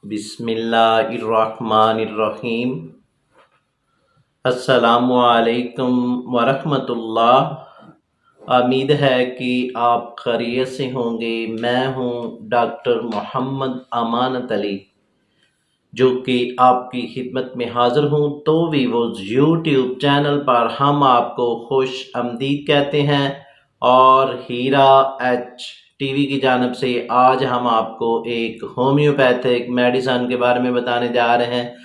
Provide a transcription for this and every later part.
बिस्मिल्लाहिर्रहमानिर्रहीम। अस्सलामुअलैकुम वरहमतुल्लाह। उम्मीद है कि आप खैरियत से होंगे। मैं हूं डॉक्टर मोहम्मद अमानत अली, जो कि आपकी खिदमत में हाज़िर हूं। तो वीवोज़ यूट्यूब चैनल पर हम आपको खुश आमदीद कहते हैं और हीरा एच टीवी की जानिब से आज हम आपको एक होम्योपैथिक मेडिसन के बारे में बताने जा रहे हैं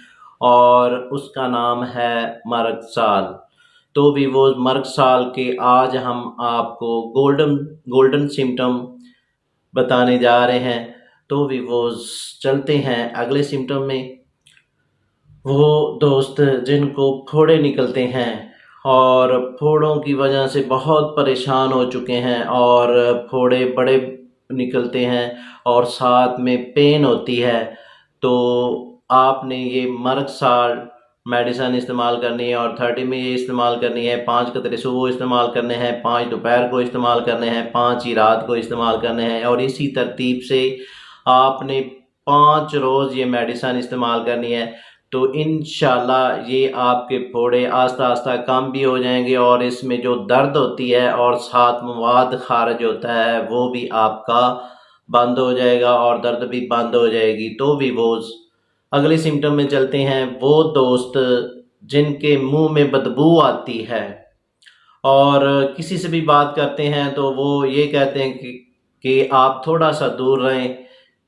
और उसका नाम है मर्गसाल। तो वीवोज़ मर्गसाल के आज हम आपको गोल्डन सिम्टम बताने जा रहे हैं। तो वीवोज़ चलते हैं अगले सिम्टम में। वो दोस्त जिनको फोड़े निकलते हैं और फोड़ों की वजह से बहुत परेशान हो चुके हैं और फोड़े बड़े निकलते हैं और साथ में पेन होती है, तो आपने ये मर्गसाल मेडिसन इस्तेमाल करनी है और 30 में ये इस्तेमाल करनी है। 5 कतरे सुबह इस्तेमाल करने हैं, 5 दोपहर को इस्तेमाल करने हैं, 5 ही रात को इस्तेमाल करने हैं और इसी तरतीब से आपने 5 रोज़ ये मेडिसन इस्तेमाल करनी है। तो इंशाल्लाह ये आपके फोड़े आस्ता आस्ता कम भी हो जाएंगे और इसमें जो दर्द होती है और साथ मवाद खारिज होता है वो भी आपका बंद हो जाएगा और दर्द भी बंद हो जाएगी। तो भी वो अगले सिम्टम में चलते हैं। वो दोस्त जिनके मुंह में बदबू आती है और किसी से भी बात करते हैं तो वो ये कहते हैं कि आप थोड़ा सा दूर रहें,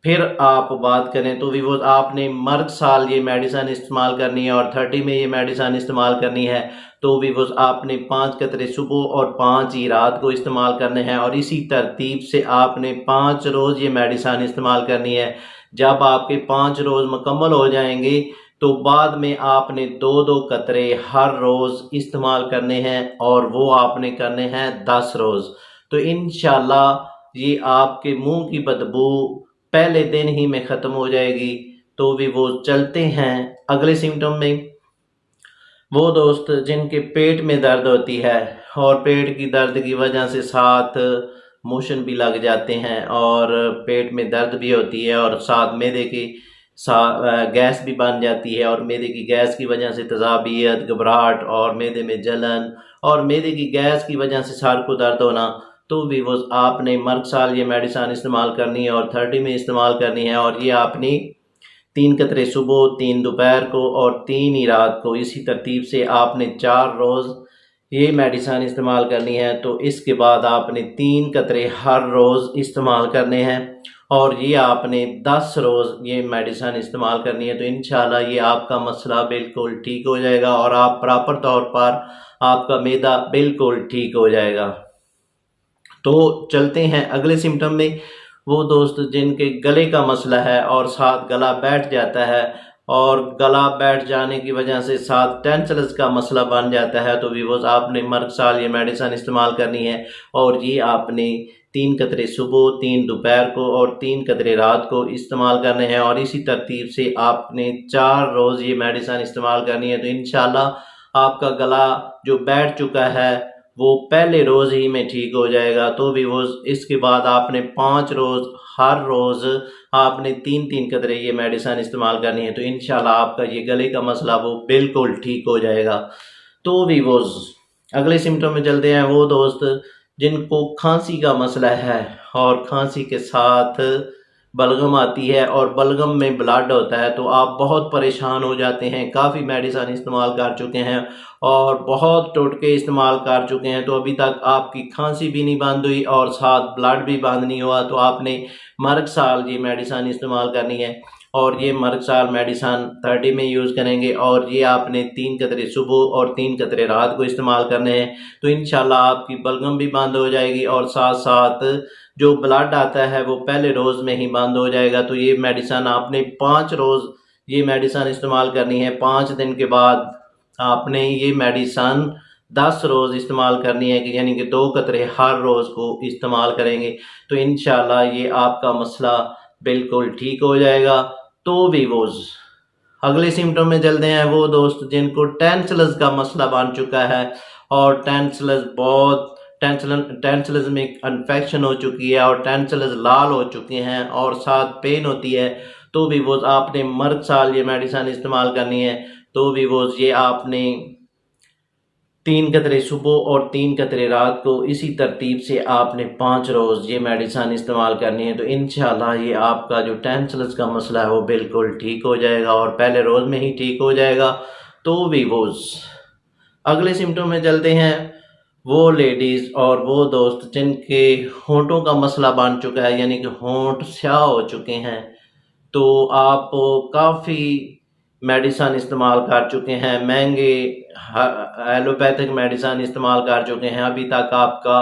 फिर आप बात करें। तो भी वो आपने मर्गसाल ये मेडिसन इस्तेमाल करनी है और 30 में ये मेडिसन इस्तेमाल करनी है। तो भी वो आपने 5 कतरे सुबह और 5 ही रात को इस्तेमाल करने हैं और इसी तरतीब से आपने 5 रोज़ ये मेडिसन इस्तेमाल करनी है। जब आपके 5 रोज़ मुकम्मल हो जाएंगे तो बाद में आपने 2-2 कतरे हर रोज़ इस्तेमाल करने हैं और वो आपने करने हैं 10 रोज़। तो इंशाल्लाह ये आपके मुंह की बदबू पहले दिन ही में ख़त्म हो जाएगी। तो भी वो चलते हैं अगले सिम्टम में। वो दोस्त जिनके पेट में दर्द होती है और पेट की दर्द की वजह से साथ मोशन भी लग जाते हैं और पेट में दर्द भी होती है और साथ मैदे की गैस भी बन जाती है और मैदे की गैस की वजह से तज़ाबियत, घबराहट और मैदे में जलन और मैदे की गैस की वजह से सर को दर्द होना। तो भी वो आपने मर्गसाल ये मेडिसन इस्तेमाल करनी है और 30 में इस्तेमाल करनी है और ये आपने 3 कतरे सुबह, 3 दोपहर को और 3 ही रात को, इसी तरतीब से आपने 4 रोज़ ये मेडिसन इस्तेमाल करनी है। तो इसके बाद आपने 3 कतरे हर रोज़ इस्तेमाल करने हैं और ये आपने 10 रोज़ ये मेडिसन इस्तेमाल करनी है। तो इंशाल्लाह ये आपका मसला बिल्कुल ठीक हो जाएगा और आप प्रॉपर तौर पर आपका मैदा बिल्कुल ठीक हो जाएगा। तो चलते हैं अगले सिम्टम में। वो दोस्त जिनके गले का मसला है और साथ गला बैठ जाता है और गला बैठ जाने की वजह से साथ टेंसल्स का मसला बन जाता है, तो भी वो आपने मर्गसाल ये मेडिसन इस्तेमाल करनी है और ये आपने 3 कतरे सुबह, 3 दोपहर को और 3 कतरे रात को इस्तेमाल करने हैं और इसी तरतीब से आपने 4 रोज़ ये मेडिसन इस्तेमाल करनी है। तो इंशाल्लाह आपका गला जो बैठ चुका है वो पहले रोज़ ही में ठीक हो जाएगा। तो भी वो इसके बाद आपने 5 रोज़ हर रोज़ आपने 3-3 कतरे ये मेडिसन इस्तेमाल करनी है। तो इंशाल्लाह आपका ये गले का मसला वो बिल्कुल ठीक हो जाएगा। तो भी वो अगले सिम्टम में चलते हैं। वो दोस्त जिनको खांसी का मसला है और खांसी के साथ बलगम आती है और बलगम में ब्लड होता है, तो आप बहुत परेशान हो जाते हैं। काफ़ी मेडिसन इस्तेमाल कर चुके हैं और बहुत टोटके इस्तेमाल कर चुके हैं, तो अभी तक आपकी खांसी भी नहीं बंद हुई और साथ ब्लड भी बंद नहीं हुआ। तो आपने मर्गसाल ये मेडिसन इस्तेमाल करनी है और ये मर्गसाल मेडिसन 30 में यूज़ करेंगे और ये आपने 3 कतरे सुबह और 3 कतरे रात को इस्तेमाल करने हैं। तो इंशाल्लाह आपकी बलगम भी बंद हो जाएगी और साथ साथ जो ब्लड आता है वो पहले रोज़ में ही बंद हो जाएगा। तो ये मेडिसन आपने 5 रोज़ ये मेडिसन इस्तेमाल करनी है। 5 दिन के बाद आपने ये मेडिसन 10 रोज़ इस्तेमाल करनी है, कि यानी कि 2 कतरे हर रोज़ को इस्तेमाल करेंगे। तो इंशाल्लाह ये आपका मसला बिल्कुल ठीक हो जाएगा। तो भी वो अगले सिम्टम में चलते हैं। वो दोस्त जिनको टेंसल्स का मसला बन चुका है और टेंसल्स में इन्फेक्शन हो चुकी है और टेंसल्स लाल हो चुके हैं और साथ पेन होती है, तो भी वो आपने मर्द साल ये मेडिसिन इस्तेमाल करनी है। तो भी वो ये आपने 3 कतरे सुबह और 3 कतरे रात को इसी तरतीब से आपने 5 रोज़ ये मेडिसिन इस्तेमाल करनी है। तो इंशाल्लाह ये आपका जो टेंसल्स का मसला है वो बिल्कुल ठीक हो जाएगा और पहले रोज़ में ही ठीक हो जाएगा। तो भी वो अगले सिम्टम में चलते हैं। वो लेडीज़ और वो दोस्त जिनके होंठों का मसला बन चुका है, यानी कि होंठ स्याह हो चुके हैं, तो आप काफ़ी मेडिसिन इस्तेमाल कर चुके हैं, महंगे एलोपैथिक मेडिसिन इस्तेमाल कर चुके हैं, अभी तक आपका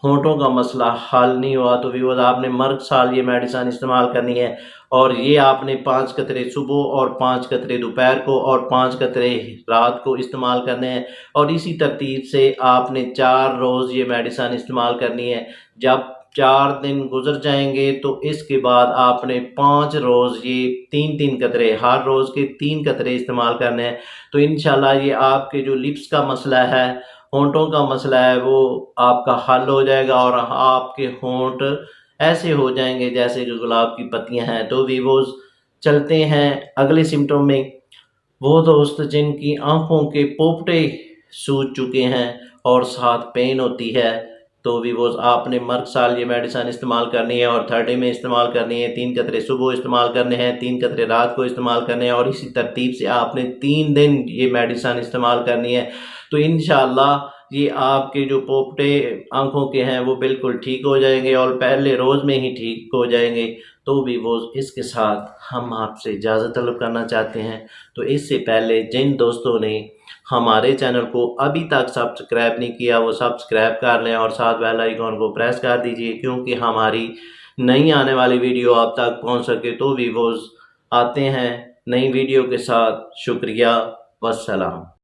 होंठों का मसला हल नहीं हुआ, तो भी वो आपने मर्ग साल ये मेडिसिन इस्तेमाल करनी है। और ये आपने 5 कतरे सुबह और 5 कतरे दोपहर को और 5 कतरे रात को इस्तेमाल करने हैं। और इसी तरतीब से आपने 4 रोज़ ये मेडिसिन इस्तेमाल करनी है। जब 4 दिन गुजर जाएंगे तो इसके बाद आपने 5 रोज़ ये 3-3 कतरे, हर रोज़ के 3 कतरे इस्तेमाल करने हैं। तो इंशाल्लाह ये आपके जो लिप्स का मसला है, होंठों का मसला है, वो आपका हल हो जाएगा और आपके होंठ ऐसे हो जाएंगे जैसे कि गुलाब की पत्तियां हैं। तो वीवोज़ चलते हैं अगले सिम्टम में। वो दोस्त जिनकी आंखों के पोपटे सूज चुके हैं और साथ पेन होती है, तो भी वो आपने मर्ग साल ये मेडिसिन इस्तेमाल करनी है और 30 में इस्तेमाल करनी है। 3 कतरे सुबह इस्तेमाल करने हैं, 3 कतरे रात को इस्तेमाल करने हैं और इसी तरतीब से आपने 3 दिन ये मेडिसिन इस्तेमाल करनी है। तो इंशाल्लाह ये आपके जो पोपटे आंखों के हैं वो बिल्कुल ठीक हो जाएंगे और पहले रोज़ में ही ठीक हो जाएंगे। तो भी वो इसके साथ हम आपसे इजाज़त तलब करना चाहते हैं। तो इससे पहले जिन दोस्तों ने हमारे चैनल को अभी तक सब्सक्राइब नहीं किया वो सब्सक्राइब कर लें और साथ बेल आइकॉन को प्रेस कर दीजिए, क्योंकि हमारी नई आने वाली वीडियो आप तक पहुंच सके। तो वीवोज़ आते हैं नई वीडियो के साथ। शुक्रिया, वस्सलाम।